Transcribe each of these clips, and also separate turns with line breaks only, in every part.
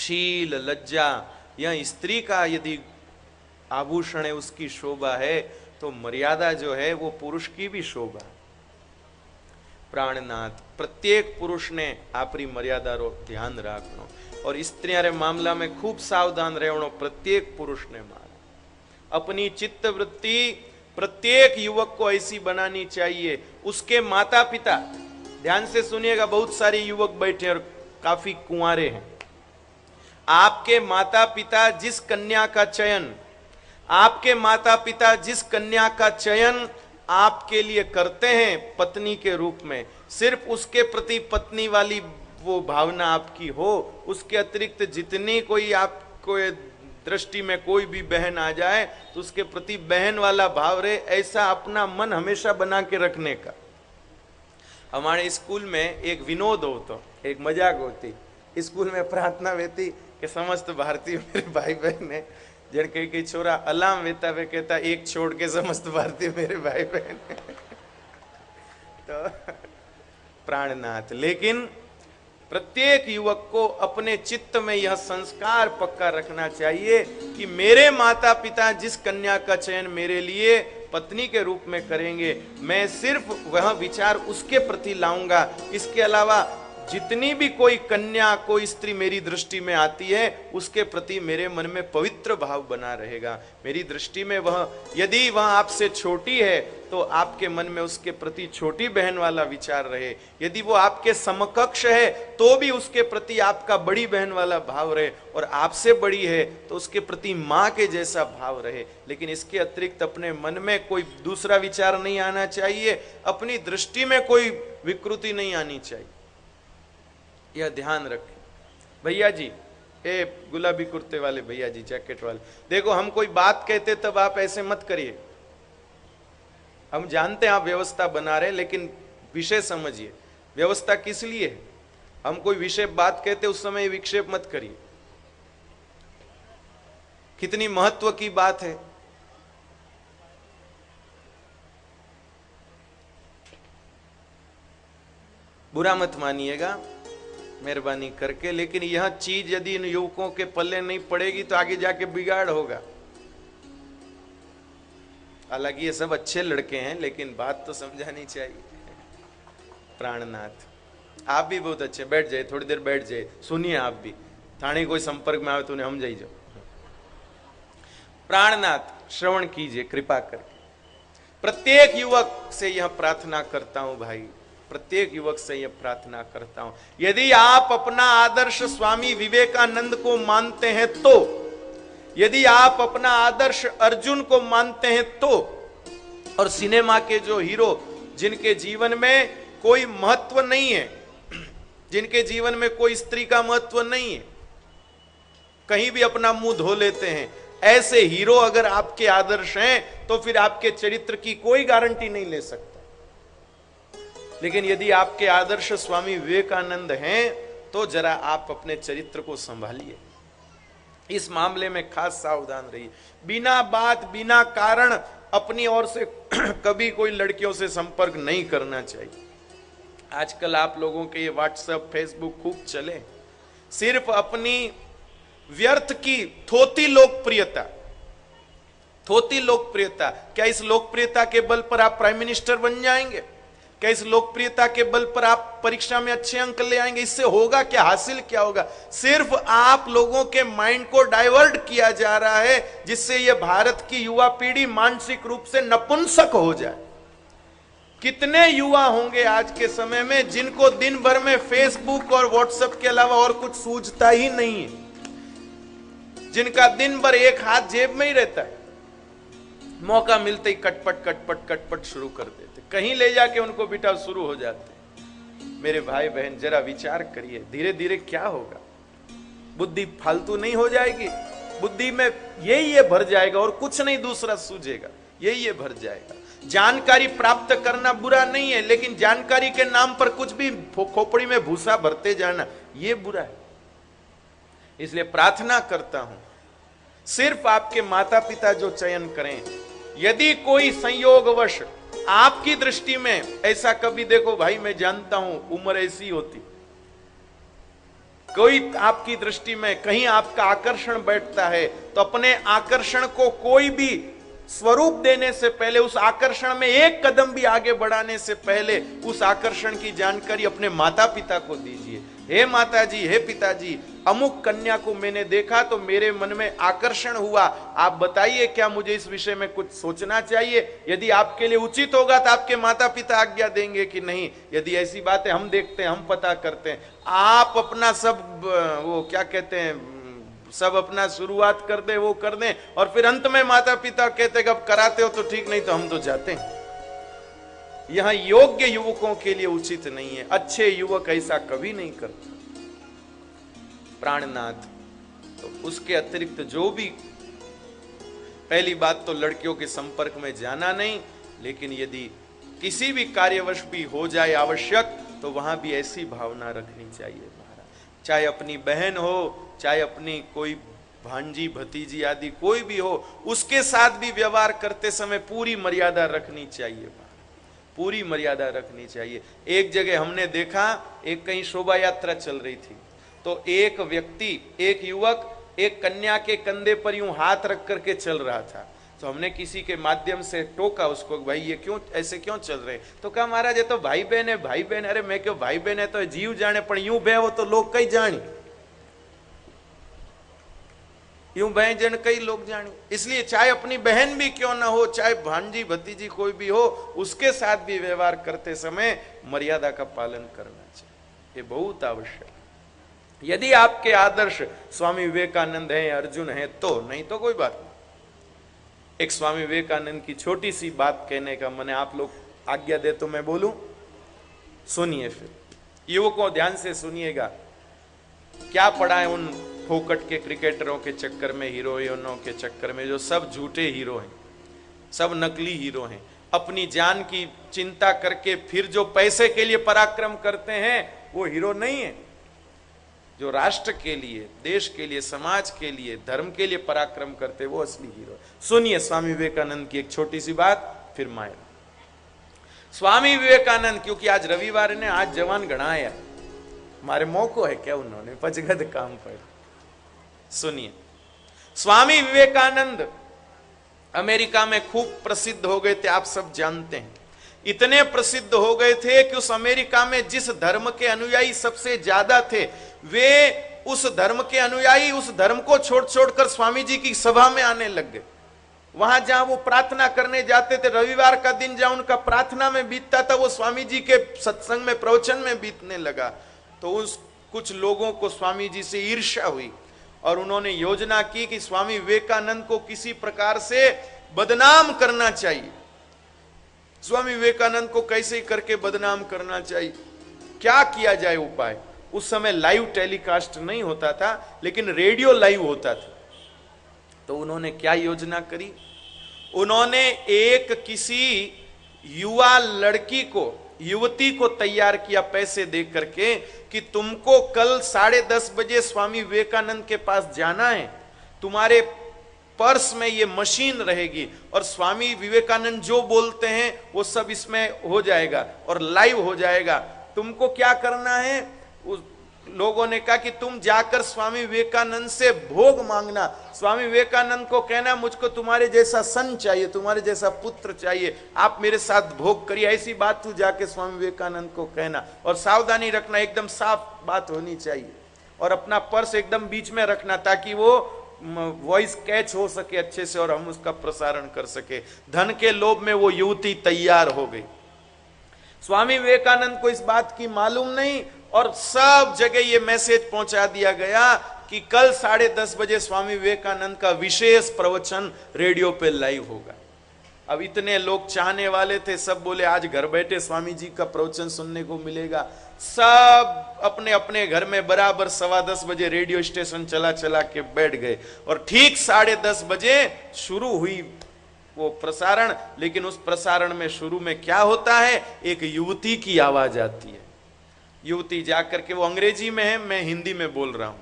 शील लज्जा या स्त्री का यदि आभूषण है, उसकी शोभा है, तो मर्यादा जो है वो पुरुष की भी शोभा। प्राणनाथ प्रत्येक पुरुष ने आपरी मर्यादा रो ध्यान राखनो और स्त्रियां मामला में खूब सावधान रहनो। प्रत्येक पुरुष ने मारा अपनी चित्त वृत्ति प्रत्येक युवक को ऐसी बनानी चाहिए। उसके माता पिता, ध्यान से सुनिएगा, बहुत सारे युवक बैठे और काफी कुंवारे हैं। आपके माता पिता जिस कन्या का चयन, आपके माता पिता जिस कन्या का चयन आपके लिए करते हैं पत्नी के रूप में, सिर्फ उसके प्रति पत्नी वाली वो भावना आपकी हो। उसके अतिरिक्त जितनी कोई आपको दृष्टि में कोई भी बहन आ जाए तो उसके प्रति बहन वाला भाव रहे, ऐसा अपना मन हमेशा बना के रखने का। हमारे स्कूल में एक विनोद होता, एक मजाक होती। स्कूल में प्रार्थना वेती कि समस्त भारतीय मेरे भाई बहन है, जन कई छोरा अलार्म वेता वे कहता एक छोड़ के समस्त भारतीय मेरे भाई बहन है। तो प्राणनाथ, लेकिन प्रत्येक युवक को अपने चित्त में यह संस्कार पक्का रखना चाहिए कि मेरे माता पिता जिस कन्या का चयन मेरे लिए पत्नी के रूप में करेंगे, मैं सिर्फ वह विचार उसके प्रति लाऊंगा। इसके अलावा जितनी भी कोई कन्या कोई स्त्री मेरी दृष्टि में आती है उसके प्रति मेरे मन में पवित्र भाव बना रहेगा। मेरी दृष्टि में वह, यदि वह आपसे छोटी है तो आपके मन में उसके प्रति छोटी बहन वाला विचार रहे। यदि वो आपके समकक्ष है तो भी उसके प्रति आपका बड़ी बहन वाला भाव रहे, और आपसे बड़ी है तो उसके प्रति माँ के जैसा भाव रहे। लेकिन इसके अतिरिक्त अपने मन में कोई दूसरा विचार नहीं आना चाहिए, अपनी दृष्टि में कोई विकृति नहीं आनी चाहिए। यह ध्यान रखें। भैया जी, ए गुलाबी कुर्ते वाले भैया जी, जैकेट वाले, देखो हम कोई बात कहते तब आप ऐसे मत करिए। हम जानते हैं आप व्यवस्था बना रहे, लेकिन विषय समझिए। व्यवस्था किस लिए है? हम कोई विषय बात कहते उस समय विक्षेप मत करिए। कितनी महत्व की बात है। बुरा मत मानिएगा मेहरबानी करके, लेकिन यह चीज यदि इन युवकों के पल्ले नहीं पड़ेगी तो आगे जाके बिगाड़ होगा। हालांकि ये सब अच्छे लड़के हैं, लेकिन बात तो समझानी चाहिए। प्राणनाथ, आप भी बहुत अच्छे, बैठ जाए, थोड़ी देर बैठ जाए, सुनिए आप भी। थाने कोई संपर्क में आवे तो उन्हें हम जाइए जाओ। प्राणनाथ, श्रवण कीजिए कृपा करके। प्रत्येक युवक से यह प्रार्थना करता हूं भाई, प्रत्येक युवक से यह प्रार्थना करता हूं, यदि आप अपना आदर्श स्वामी विवेकानंद को मानते हैं तो, यदि आप अपना आदर्श अर्जुन को मानते हैं तो, और सिनेमा के जो हीरो जिनके जीवन में कोई महत्व नहीं है, जिनके जीवन में कोई स्त्री का महत्व नहीं है, कहीं भी अपना मुंह धो लेते हैं, ऐसे हीरो अगर आपके आदर्श हैं तो फिर आपके चरित्र की कोई गारंटी नहीं ले सकता। लेकिन यदि आपके आदर्श स्वामी विवेकानंद हैं तो जरा आप अपने चरित्र को संभालिए। इस मामले में खास सावधान रहिए। बिना बात बिना कारण अपनी ओर से कभी कोई लड़कियों से संपर्क नहीं करना चाहिए। आजकल आप लोगों के ये व्हाट्सएप फेसबुक खूब चले, सिर्फ अपनी व्यर्थ की थोती लोकप्रियता, थोती लोकप्रियता, क्या इस लोकप्रियता के बल पर आप प्राइम मिनिस्टर बन जाएंगे? क्या इस लोकप्रियता के बल पर आप परीक्षा में अच्छे अंक ले आएंगे? इससे होगा क्या, हासिल क्या होगा? सिर्फ आप लोगों के माइंड को डाइवर्ट किया जा रहा है, जिससे यह भारत की युवा पीढ़ी मानसिक रूप से नपुंसक हो जाए। कितने युवा होंगे आज के समय में जिनको दिन भर में फेसबुक और व्हाट्सएप के अलावा और कुछ सूझता ही नहीं है, जिनका दिन भर एक हाथ जेब में ही रहता है, मौका मिलते ही कटपट कटपट कटपट शुरू कर देते, कहीं ले जाके उनको बिठा शुरू हो जाते। मेरे भाई बहन जरा विचार करिए, धीरे धीरे क्या होगा? बुद्धि फालतू नहीं हो जाएगी, बुद्धि में यही ये भर जाएगा और कुछ नहीं दूसरा सूझेगा, यही ये भर जाएगा। जानकारी प्राप्त करना बुरा नहीं है, लेकिन जानकारी के नाम पर कुछ भी खोपड़ी में भूसा भरते जाना ये बुरा है। इसलिए प्रार्थना करता हूं, सिर्फ आपके माता पिता जो चयन करें, यदि कोई संयोगवश आपकी दृष्टि में ऐसा, कभी देखो भाई मैं जानता हूं उम्र ऐसी होती, कोई आपकी दृष्टि में कहीं आपका आकर्षण बैठता है तो अपने आकर्षण को कोई भी स्वरूप देने से पहले, उस आकर्षण में एक कदम भी आगे बढ़ाने से पहले उस आकर्षण की जानकारी अपने माता पिता को दीजिए। हे माता जी, हे पिताजी, अमुक कन्या को मैंने देखा तो मेरे मन में आकर्षण हुआ, आप बताइए क्या मुझे इस विषय में कुछ सोचना चाहिए? यदि आपके लिए उचित होगा तो आपके माता पिता आज्ञा देंगे कि नहीं। यदि ऐसी बातें हम देखते हैं, हम पता करते हैं, आप अपना सब वो क्या कहते हैं, सब अपना शुरुआत कर दे, वो कर दें, और फिर अंत में माता पिता कहते हैं अब कराते हो तो ठीक, नहीं तो हम तो जाते हैं। यहां योग्य युवकों के लिए उचित नहीं है। अच्छे युवक ऐसा कभी नहीं करते। प्राणनाथ तो उसके अतिरिक्त जो भी, पहली बात तो लड़कियों के संपर्क में जाना नहीं, लेकिन यदि किसी भी कार्यवश भी हो जाए आवश्यक तो वहां भी ऐसी भावना रखनी चाहिए महाराज। चाहे अपनी बहन हो, चाहे अपनी कोई भांजी भतीजी आदि कोई भी हो, उसके साथ भी व्यवहार करते समय पूरी मर्यादा रखनी चाहिए, पूरी मर्यादा रखनी चाहिए। एक जगह हमने देखा, एक कहीं शोभा यात्रा चल रही थी तो एक व्यक्ति, एक युवक एक कन्या के कंधे पर यूं हाथ रख करके चल रहा था। तो हमने किसी के माध्यम से टोका उसको, भाई ये क्यों ऐसे क्यों चल रहे? तो कहा महाराज ये तो भाई बहन है, भाई बहन। अरे मैं क्यों, भाई बहन है तो जीव जाने, पर यूं बह वो तो लोग कई जानी, यूं बहन जन कई लोग जाने। इसलिए चाहे अपनी बहन भी क्यों ना हो, चाहे भांजी भतीजी कोई भी हो, उसके साथ भी व्यवहार करते समय मर्यादा का पालन करना चाहिए, ये बहुत आवश्यक है। यदि आपके आदर्श स्वामी विवेकानंद हैं, अर्जुन हैं तो, नहीं तो कोई बात नहीं। एक स्वामी विवेकानंद की छोटी सी बात कहने का मैंने, आप लोग आज्ञा दे तो मैं बोलूं, सुनिए। फिर युवकों ध्यान से सुनिएगा, क्या पढ़ा है उन फोकट के क्रिकेटरों के चक्कर में, हीरोइनों के चक्कर में, जो सब झूठे हीरो हैं, सब नकली हीरो हैं। अपनी जान की चिंता करके फिर जो पैसे के लिए पराक्रम करते हैं वो हीरो नहीं है। जो राष्ट्र के लिए, देश के लिए, समाज के लिए, धर्म के लिए पराक्रम करते वो असली हीरो। सुनिए स्वामी विवेकानंद की एक छोटी सी बात, फिर माया। स्वामी विवेकानंद, क्योंकि आज रविवार ने, आज जवान घना आया, हमारे मौको है क्या, उन्होंने पचगद काम पर। सुनिए, स्वामी विवेकानंद अमेरिका में खूब प्रसिद्ध हो गए थे, आप सब जानते हैं। इतने प्रसिद्ध हो गए थे कि उस अमेरिका में जिस धर्म के अनुयायी सबसे ज्यादा थे, वे उस धर्म के अनुयायी उस धर्म को छोड़ छोड़कर स्वामी जी की सभा में आने लग गए। वहां जहां वो प्रार्थना करने जाते थे, रविवार का दिन जहां उनका प्रार्थना में बीतता था, वो स्वामी जी के सत्संग में, प्रवचन में बीतने लगा। तो उस कुछ लोगों को स्वामी जी से ईर्ष्या हुई और उन्होंने योजना की कि स्वामी विवेकानंद को किसी प्रकार से बदनाम करना चाहिए। स्वामी विवेकानंद को कैसे करके बदनाम करना चाहिए, क्या किया जाए उपाय। उस समय लाइव टेलीकास्ट नहीं होता था, लेकिन रेडियो लाइव होता था। तो उन्होंने क्या योजना करी, उन्होंने एक किसी युवा लड़की को, युवती को तैयार किया पैसे दे करके कि तुमको कल 10:30 बजे स्वामी विवेकानंद के पास जाना है, तुम्हारे पर्स में ये मशीन रहेगी और स्वामी विवेकानंद जो बोलते हैं वो सब इसमें हो जाएगा और लाइव हो जाएगा। तुमको क्या करना है, उस लोगों ने कहा कि तुम जाकर स्वामी विवेकानंद से भोग मांगना, स्वामी विवेकानंद को कहना मुझको तुम्हारे जैसा सन चाहिए, तुम्हारे जैसा पुत्र चाहिए, आप मेरे साथ भोग करिए। ऐसी बात तू जाके स्वामी विवेकानंद को कहना, और सावधानी रखना, एकदम साफ बात होनी चाहिए, और अपना पर्स एकदम बीच में रखना ताकि वो वॉइस कैच हो सके अच्छे से और हम उसका प्रसारण कर सके। धन के लोभ में वो युवती तैयार हो गई। स्वामी विवेकानंद को इस बात की मालूम नहीं और सब जगह ये मैसेज पहुंचा दिया गया कि कल 10:30 बजे स्वामी विवेकानंद का विशेष प्रवचन रेडियो पे लाइव होगा। अब इतने लोग चाहने वाले थे, सब बोले आज घर बैठे स्वामी जी का प्रवचन सुनने को मिलेगा। सब अपने अपने घर में बराबर 10:15 बजे रेडियो स्टेशन चला चला के बैठ गए और ठीक 10:30 बजे शुरू हुई वो प्रसारण। लेकिन उस प्रसारण में शुरू में क्या होता है, एक युवती की आवाज आती है। युवती जाकर के, वो अंग्रेजी में है, मैं हिंदी में बोल रहा हूं,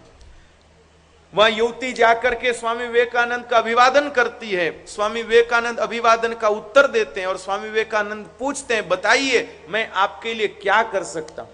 वह युवती जाकर के स्वामी विवेकानंद का अभिवादन करती है। स्वामी विवेकानंद अभिवादन का उत्तर देते हैं और स्वामी विवेकानंद पूछते हैं बताइए मैं आपके लिए क्या कर सकता हूं।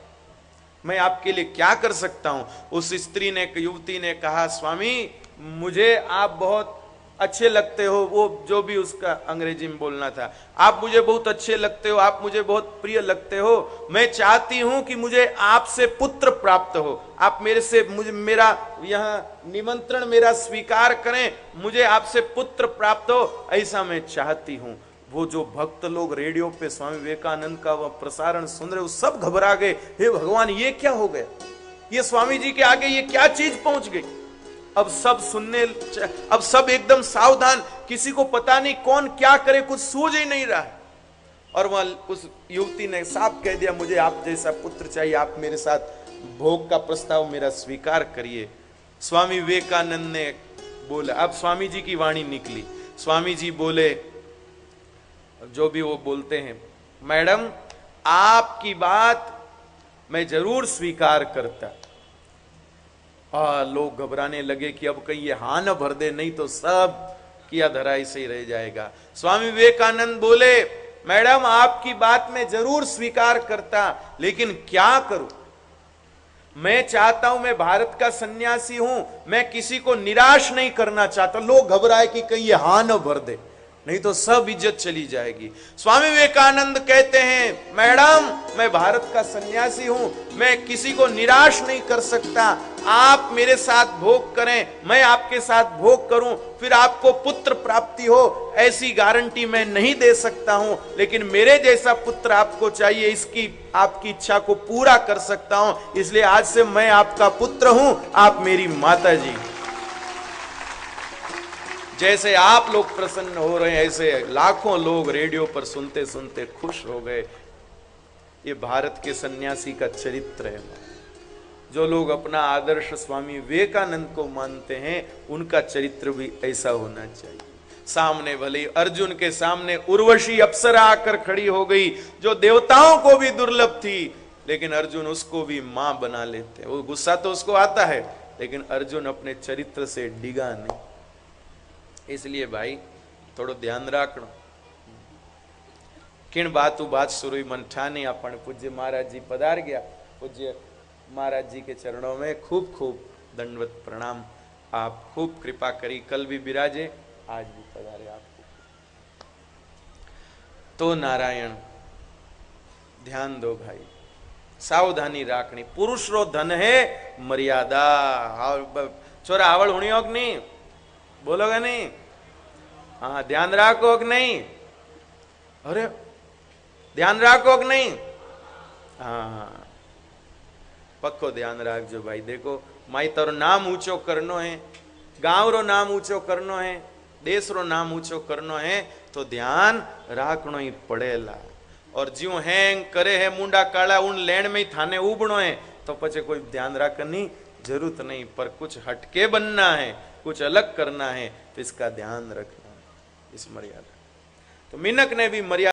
मैं आपके लिए क्या कर सकता हूं? उस स्त्री ने, युवती ने कहा, स्वामी मुझे आप बहुत अच्छे लगते हो, वो जो भी उसका अंग्रेजी में बोलना था, आप मुझे बहुत अच्छे लगते हो, आप मुझे बहुत प्रिय लगते हो, मैं चाहती हूं कि मुझे आपसे पुत्र प्राप्त हो, आप मेरे से, मुझे मेरा यहाँ निमंत्रण मेरा स्वीकार करें, मुझे आपसे पुत्र प्राप्त हो, ऐसा मैं चाहती हूं। वो जो भक्त लोग रेडियो पे स्वामी विवेकानंद का वह प्रसारण सुन रहे, वो सब घबरा गए, हे भगवान ये क्या हो गया, ये स्वामी जी के आगे ये क्या चीज पहुंच गई। अब सब सुनने, अब सब एकदम सावधान, किसी को पता नहीं कौन क्या करे, कुछ सूझ ही नहीं रहा है। और वह उस युवती ने साफ कह दिया, मुझे आप जैसा पुत्र चाहिए, आप मेरे साथ भोग का प्रस्ताव मेरा स्वीकार करिए। स्वामी विवेकानंद ने बोला, अब स्वामी जी की वाणी निकली, स्वामी जी बोले, जो भी वो बोलते हैं, मैडम आपकी बात मैं जरूर स्वीकार करता। लोग घबराने लगे कि अब कहीं ये हाँ न भर दे, नहीं तो सब किया धरा ऐसे ही रह जाएगा। स्वामी विवेकानंद बोले, मैडम आपकी बात मैं जरूर स्वीकार करता, लेकिन क्या करूं, मैं चाहता हूं, मैं भारत का सन्यासी हूं, मैं किसी को निराश नहीं करना चाहता। लोग घबराए कि कहीं ये हाँ न भर दे, नहीं तो सब इज्जत चली जाएगी। स्वामी विवेकानंद कहते हैं, मैडम मैं भारत का सन्यासी हूं, मैं किसी को निराश नहीं कर सकता, आप मेरे साथ भोग करें, मैं आपके साथ भोग करूं, फिर आपको पुत्र प्राप्ति हो, ऐसी गारंटी मैं नहीं दे सकता हूं, लेकिन मेरे जैसा पुत्र आपको चाहिए, इसकी आपकी इच्छा को पूरा कर सकता हूं, इसलिए आज से मैं आपका पुत्र हूं, आप मेरी माता जी। जैसे आप लोग प्रसन्न हो रहे हैं, ऐसे लाखों लोग रेडियो पर सुनते सुनते खुश हो गए। ये भारत के सन्यासी का चरित्र है। जो लोग अपना आदर्श स्वामी विवेकानंद को मानते हैं, उनका चरित्र भी ऐसा होना चाहिए। सामने भले अर्जुन के सामने उर्वशी अप्सरा आकर खड़ी हो गई, जो देवताओं को भी दुर्लभ थी, लेकिन अर्जुन उसको भी मां बना लेते। वो गुस्सा तो उसको आता है, लेकिन अर्जुन अपने चरित्र से डिगा नहीं। इसलिए भाई थोड़ो ध्यान रखना। किण बातू बात सुरुई मन ठानी, अपन पूज्य महाराज जी पधार गया। पूज्य महाराज जी के चरणों में खूब खूब दंडवत प्रणाम। आप खूब कृपा करी, कल भी विराजे, आज भी पधारे आपको। तो नारायण ध्यान दो भाई, सावधानी राखनी। पुरुष रो धन है मर्यादा। छोरा आवड़ हुणियो कि नहीं, बोलोगे नहीं? हाँ, ध्यान रखो कि नहीं? अरे ध्यान रखो कि नहीं? हाँ, पक्को ध्यान रखजो भाई। देखो माई तारो नाम ऊंचो करनो है, गांव रो नाम ऊंचो करनो है, देश रो नाम ऊंचो करनो है, तो ध्यान राखनो ही पड़ेला। और ज्यों हैंग करे है मुंडा काला, उन लेण में ही थाने उबणो है, तो पचे कोई ध्यान रखनी जरूरत नहीं। पर कुछ हटके बनना है, कुछ अलग करना है, तो इसका ध्यान रखना, इस मर्यादा। तो मिनक ने भी मर्यादा